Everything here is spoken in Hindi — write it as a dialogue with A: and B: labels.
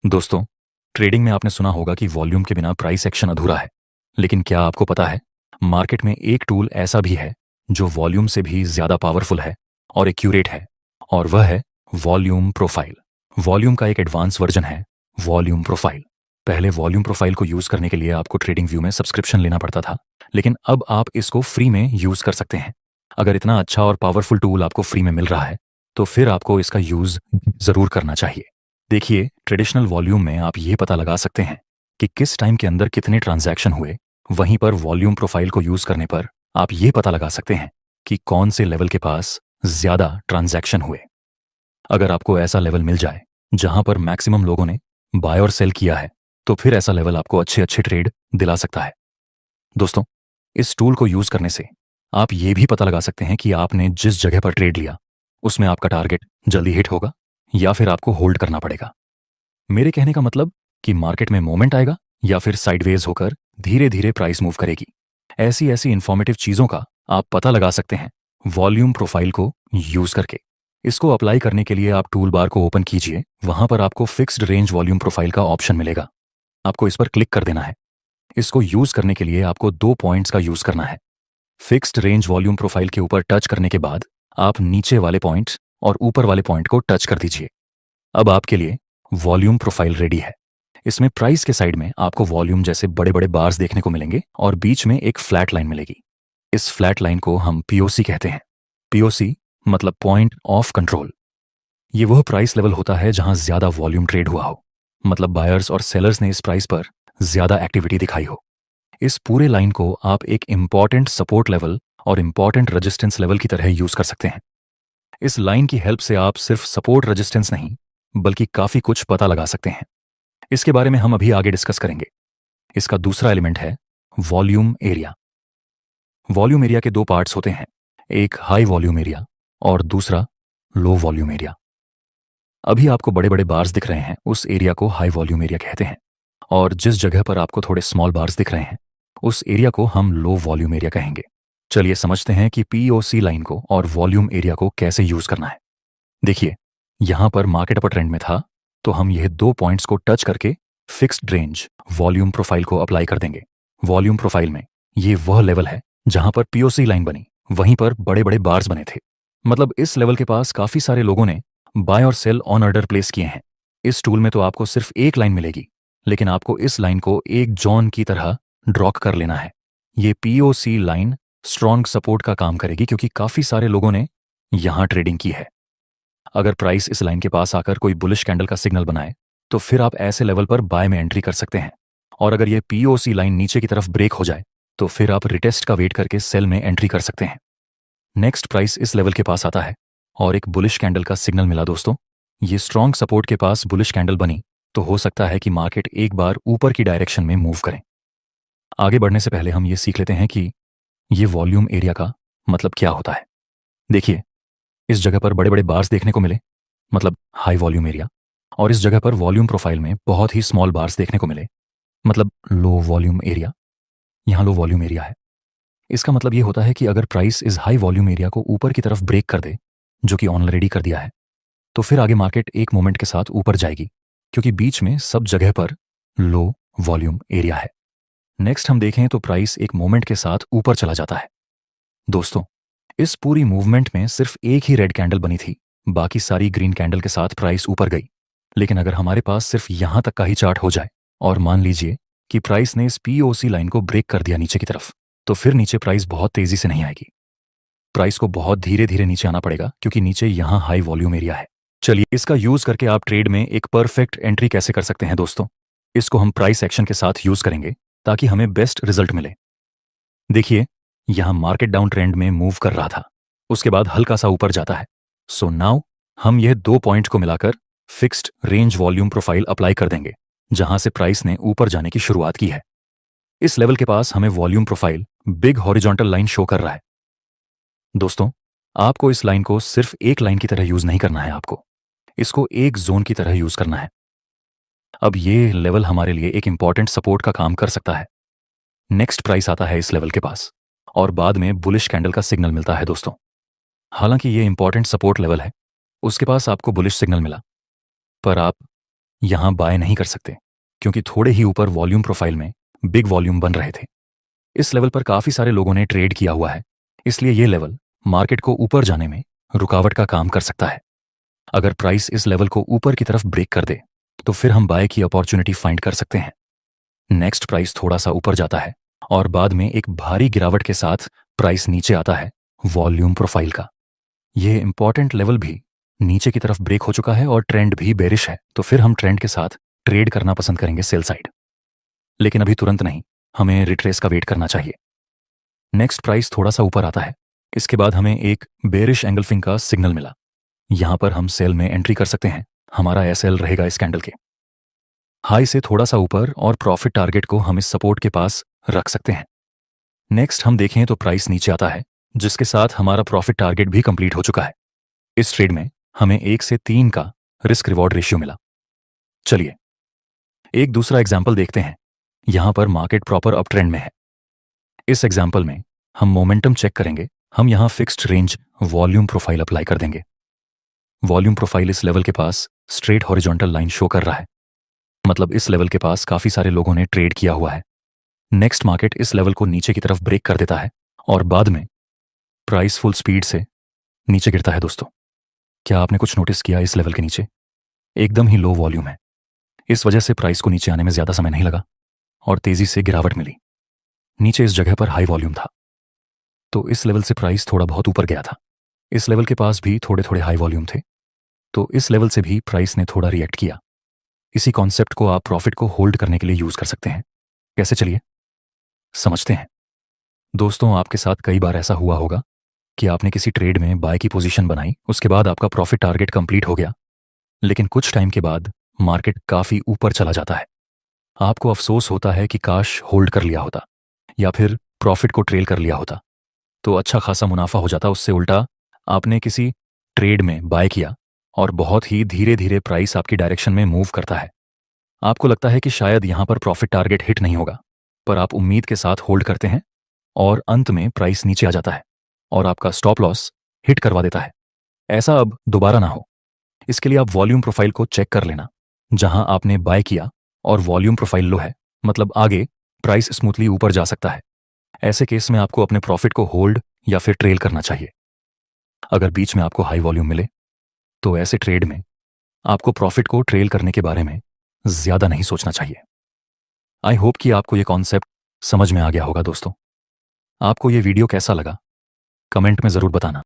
A: दोस्तों, ट्रेडिंग में आपने सुना होगा कि वॉल्यूम के बिना प्राइस एक्शन अधूरा है। लेकिन क्या आपको पता है, मार्केट में एक टूल ऐसा भी है जो वॉल्यूम से भी ज़्यादा पावरफुल है और एक्यूरेट है, और वह है वॉल्यूम प्रोफाइल। वॉल्यूम का एक एडवांस वर्जन है वॉल्यूम प्रोफाइल। पहले वॉल्यूम प्रोफाइल को यूज़ करने के लिए आपको ट्रेडिंग व्यू में सब्सक्रिप्शन लेना पड़ता था, लेकिन अब आप इसको फ्री में यूज़ कर सकते हैं। अगर इतना अच्छा और पावरफुल टूल आपको फ्री में मिल रहा है, तो फिर आपको इसका यूज़ ज़रूर करना चाहिए। देखिए, ट्रेडिशनल वॉल्यूम में आप ये पता लगा सकते हैं कि किस टाइम के अंदर कितने ट्रांजैक्शन हुए। वहीं पर वॉल्यूम प्रोफाइल को यूज़ करने पर आप ये पता लगा सकते हैं कि कौन से लेवल के पास ज़्यादा ट्रांजैक्शन हुए। अगर आपको ऐसा लेवल मिल जाए जहां पर मैक्सिमम लोगों ने बाय और सेल किया है, तो फिर ऐसा लेवल आपको अच्छे अच्छे ट्रेड दिला सकता है। दोस्तों, इस टूल को यूज़ करने से आप ये भी पता लगा सकते हैं कि आपने जिस जगह पर ट्रेड लिया उसमें आपका टारगेट जल्दी हिट होगा या फिर आपको होल्ड करना पड़ेगा। मेरे कहने का मतलब कि मार्केट में मोमेंट आएगा या फिर साइडवेज होकर धीरे धीरे प्राइस मूव करेगी। ऐसी ऐसी इंफॉर्मेटिव चीज़ों का आप पता लगा सकते हैं वॉल्यूम प्रोफाइल को यूज़ करके। इसको अप्लाई करने के लिए आप टूल बार को ओपन कीजिए। वहां पर आपको फिक्स्ड रेंज वॉल्यूम प्रोफाइल का ऑप्शन मिलेगा। आपको इस पर क्लिक कर देना है। इसको यूज़ करने के लिए आपको 2 पॉइंट्स का यूज़ करना है। फिक्स्ड रेंज वॉल्यूम प्रोफाइल के ऊपर टच करने के बाद आप नीचे वाले पॉइंट और ऊपर वाले पॉइंट को टच कर दीजिए। अब आपके लिए वॉल्यूम प्रोफाइल रेडी है। इसमें प्राइस के साइड में आपको वॉल्यूम जैसे बड़े बड़े बार्स देखने को मिलेंगे और बीच में एक फ्लैट लाइन मिलेगी। इस फ्लैट लाइन को हम पीओसी कहते हैं। पीओसी मतलब पॉइंट ऑफ कंट्रोल। ये वह प्राइस लेवल होता है जहां ज्यादा वॉल्यूम ट्रेड हुआ हो, मतलब बायर्स और सेलर्स ने इस प्राइस पर ज्यादा एक्टिविटी दिखाई हो। इस पूरे लाइन को आप एक इंपॉर्टेंट सपोर्ट लेवल और इंपॉर्टेंट रेजिस्टेंस लेवल की तरह यूज कर सकते हैं। इस लाइन की हेल्प से आप सिर्फ सपोर्ट रेजिस्टेंस नहीं, बल्कि काफी कुछ पता लगा सकते हैं। इसके बारे में हम अभी आगे डिस्कस करेंगे। इसका दूसरा एलिमेंट है वॉल्यूम एरिया। वॉल्यूम एरिया के 2 पार्ट्स होते हैं, एक हाई वॉल्यूम एरिया और दूसरा लो वॉल्यूम एरिया। अभी आपको बड़े बड़े बार्स दिख रहे हैं, उस एरिया को हाई वॉल्यूम एरिया कहते हैं, और जिस जगह पर आपको थोड़े स्मॉल बार्स दिख रहे हैं उस एरिया को हम लो वॉल्यूम एरिया कहेंगे। चलिए समझते हैं कि पीओसी लाइन को और वॉल्यूम एरिया को कैसे यूज करना है। देखिए, यहां पर मार्केट अपर ट्रेंड में था, तो हम यह 2 पॉइंट्स को टच करके फिक्स्ड रेंज वॉल्यूम प्रोफाइल को अप्लाई कर देंगे। वॉल्यूम प्रोफाइल में ये वह लेवल है जहां पर पीओसी लाइन बनी, वहीं पर बड़े बड़े बार्स बने थे। मतलब इस लेवल के पास काफी सारे लोगों ने बाय और सेल ऑन ऑर्डर प्लेस किए हैं। इस टूल में तो आपको सिर्फ एक लाइन मिलेगी, लेकिन आपको इस लाइन को एक जॉन की तरह ड्रॉ कर लेना है। ये पीओसी लाइन स्ट्रॉन्ग सपोर्ट का काम करेगी क्योंकि काफी सारे लोगों ने यहां ट्रेडिंग की है। अगर प्राइस इस लाइन के पास आकर कोई बुलिश कैंडल का सिग्नल बनाए, तो फिर आप ऐसे लेवल पर बाय में एंट्री कर सकते हैं। और अगर ये पीओसी लाइन नीचे की तरफ ब्रेक हो जाए, तो फिर आप रिटेस्ट का वेट करके सेल में एंट्री कर सकते हैं। नेक्स्ट प्राइस इस लेवल के पास आता है और एक बुलिश कैंडल का सिग्नल मिला। दोस्तों, ये स्ट्रॉन्ग सपोर्ट के पास बुलिश कैंडल बनी, तो हो सकता है कि मार्केट एक बार ऊपर की डायरेक्शन में मूव करें। आगे बढ़ने से पहले हम ये सीख लेते हैं कि ये वॉल्यूम एरिया का मतलब क्या होता है। देखिए, इस जगह पर बड़े बड़े बार्स देखने को मिले, मतलब हाई वॉल्यूम एरिया, और इस जगह पर वॉल्यूम प्रोफाइल में बहुत ही स्मॉल बार्स देखने को मिले, मतलब लो वॉल्यूम एरिया। यहां लो वॉल्यूम एरिया है। इसका मतलब ये होता है कि अगर प्राइस इस हाई वॉल्यूम एरिया को ऊपर की तरफ ब्रेक कर दे, जो कि ऑलरेडी कर दिया है, तो फिर आगे मार्केट एक मोमेंट के साथ ऊपर जाएगी, क्योंकि बीच में सब जगह पर लो वॉल्यूम एरिया है। नेक्स्ट हम देखें तो प्राइस एक मोमेंट के साथ ऊपर चला जाता है। दोस्तों, इस पूरी मूवमेंट में सिर्फ एक ही रेड कैंडल बनी थी, बाकी सारी ग्रीन कैंडल के साथ प्राइस ऊपर गई। लेकिन अगर हमारे पास सिर्फ यहां तक का ही चार्ट हो जाए और मान लीजिए कि प्राइस ने इस पीओसी लाइन को ब्रेक कर दिया नीचे की तरफ, तो फिर नीचे प्राइस बहुत तेजी से नहीं आएगी। प्राइस को बहुत धीरे धीरे नीचे आना पड़ेगा, क्योंकि नीचे यहां हाई वॉल्यूम एरिया है। चलिए, इसका यूज करके आप ट्रेड में एक परफेक्ट एंट्री कैसे कर सकते हैं। दोस्तों, इसको हम प्राइस एक्शन के साथ यूज करेंगे ताकि हमें बेस्ट रिजल्ट मिले। देखिए, यहां मार्केट डाउन ट्रेंड में मूव कर रहा था, उसके बाद हल्का सा ऊपर जाता है। सो नाउ हम यह 2 पॉइंट को मिलाकर fixed range volume profile apply कर देंगे, जहां से प्राइस ने ऊपर जाने की शुरुआत की है। इस लेवल के पास हमें volume profile big horizontal line show कर रहा है। दोस्तों, आपको इस लाइन को सिर्फ एक लाइन की तरह यूज नहीं करना है, आपको इसको एक जोन की तरह यूज करना है। अब ये लेवल हमारे लिए एक इंपॉर्टेंट सपोर्ट का काम कर सकता है। नेक्स्ट प्राइस आता है इस लेवल के पास और बाद में बुलिश कैंडल का सिग्नल मिलता है। दोस्तों, हालांकि ये इंपॉर्टेंट सपोर्ट लेवल है, उसके पास आपको बुलिश सिग्नल मिला, पर आप यहां बाय नहीं कर सकते क्योंकि थोड़े ही ऊपर वॉल्यूम प्रोफाइल में बिग वॉल्यूम बन रहे थे। इस लेवल पर काफी सारे लोगों ने ट्रेड किया हुआ है, इसलिए ये लेवल मार्केट को ऊपर जाने में रुकावट का काम कर सकता है। अगर प्राइस इस लेवल को ऊपर की तरफ ब्रेक कर दे तो फिर हम बाय की अपॉर्चुनिटी फाइंड कर सकते हैं। नेक्स्ट प्राइस थोड़ा सा ऊपर जाता है और बाद में एक भारी गिरावट के साथ प्राइस नीचे आता है वॉल्यूम प्रोफाइल का। यह इंपॉर्टेंट लेवल भी नीचे की तरफ ब्रेक हो चुका है और ट्रेंड भी बेरिश है, तो फिर हम ट्रेंड के साथ ट्रेड करना पसंद करेंगे सेल साइड। लेकिन अभी तुरंत नहीं, हमें रिट्रेस का वेट करना चाहिए। नेक्स्ट प्राइस थोड़ा सा ऊपर आता है, इसके बाद हमें एक बेरिश एंगल्फिंग का सिग्नल मिला। यहां पर हम सेल में एंट्री कर सकते हैं। हमारा एसएल रहेगा इस कैंडल के हाई से थोड़ा सा ऊपर और प्रॉफिट टारगेट को हम इस सपोर्ट के पास रख सकते हैं। नेक्स्ट हम देखें तो प्राइस नीचे आता है, जिसके साथ हमारा प्रॉफिट टारगेट भी कंप्लीट हो चुका है। इस ट्रेड में हमें 1 से 3 का रिस्क रिवॉर्ड रेशियो मिला। चलिए एक दूसरा एग्जाम्पल देखते हैं। यहां पर मार्केट प्रॉपर अप ट्रेंड में है। इस एग्जाम्पल में हम मोमेंटम चेक करेंगे। हम यहां fixed range volume profile apply कर देंगे। वॉल्यूम प्रोफाइल इस लेवल के पास स्ट्रेट हॉरिजॉन्टल लाइन शो कर रहा है, मतलब इस लेवल के पास काफी सारे लोगों ने ट्रेड किया हुआ है। नेक्स्ट मार्केट इस लेवल को नीचे की तरफ ब्रेक कर देता है और बाद में प्राइस फुल स्पीड से नीचे गिरता है। दोस्तों, क्या आपने कुछ नोटिस किया? इस लेवल के नीचे एकदम ही लो वॉल्यूम है। इस वजह से प्राइस को नीचे आने में ज्यादा समय नहीं लगा और तेजी से गिरावट मिली। नीचे इस जगह पर हाई वॉल्यूम था, तो इस लेवल से प्राइस थोड़ा बहुत ऊपर गया था। इस लेवल के पास भी थोड़े थोड़े हाई वॉल्यूम थे, तो इस लेवल से भी प्राइस ने थोड़ा रिएक्ट किया। इसी कॉन्सेप्ट को आप प्रॉफिट को होल्ड करने के लिए यूज कर सकते हैं। कैसे, चलिए समझते हैं। दोस्तों, आपके साथ कई बार ऐसा हुआ होगा कि आपने किसी ट्रेड में बाय की पोजीशन बनाई, उसके बाद आपका प्रॉफिट टारगेट कंप्लीट हो गया, लेकिन कुछ टाइम के बाद मार्केट काफी ऊपर चला जाता है। आपको अफसोस होता है कि काश होल्ड कर लिया होता या फिर प्रॉफिट को ट्रेल कर लिया होता तो अच्छा खासा मुनाफा हो जाता। उससे उल्टा आपने किसी ट्रेड में बाय किया और बहुत ही धीरे धीरे प्राइस आपकी डायरेक्शन में मूव करता है। आपको लगता है कि शायद यहां पर प्रॉफिट टारगेट हिट नहीं होगा, पर आप उम्मीद के साथ होल्ड करते हैं और अंत में प्राइस नीचे आ जाता है और आपका स्टॉप लॉस हिट करवा देता है। ऐसा अब दोबारा ना हो, इसके लिए आप वॉल्यूम प्रोफाइल को चेक कर लेना। जहां आपने बाय किया और वॉल्यूम प्रोफाइल लो है, मतलब आगे प्राइस स्मूथली ऊपर जा सकता है। ऐसे केस में आपको अपने प्रॉफिट को होल्ड या फिर ट्रेल करना चाहिए। अगर बीच में आपको हाई वॉल्यूम मिले तो ऐसे ट्रेड में आपको प्रॉफिट को ट्रेल करने के बारे में ज्यादा नहीं सोचना चाहिए। आई होप कि आपको यह कॉन्सेप्ट समझ में आ गया होगा। दोस्तों, आपको यह वीडियो कैसा लगा कमेंट में जरूर बताना।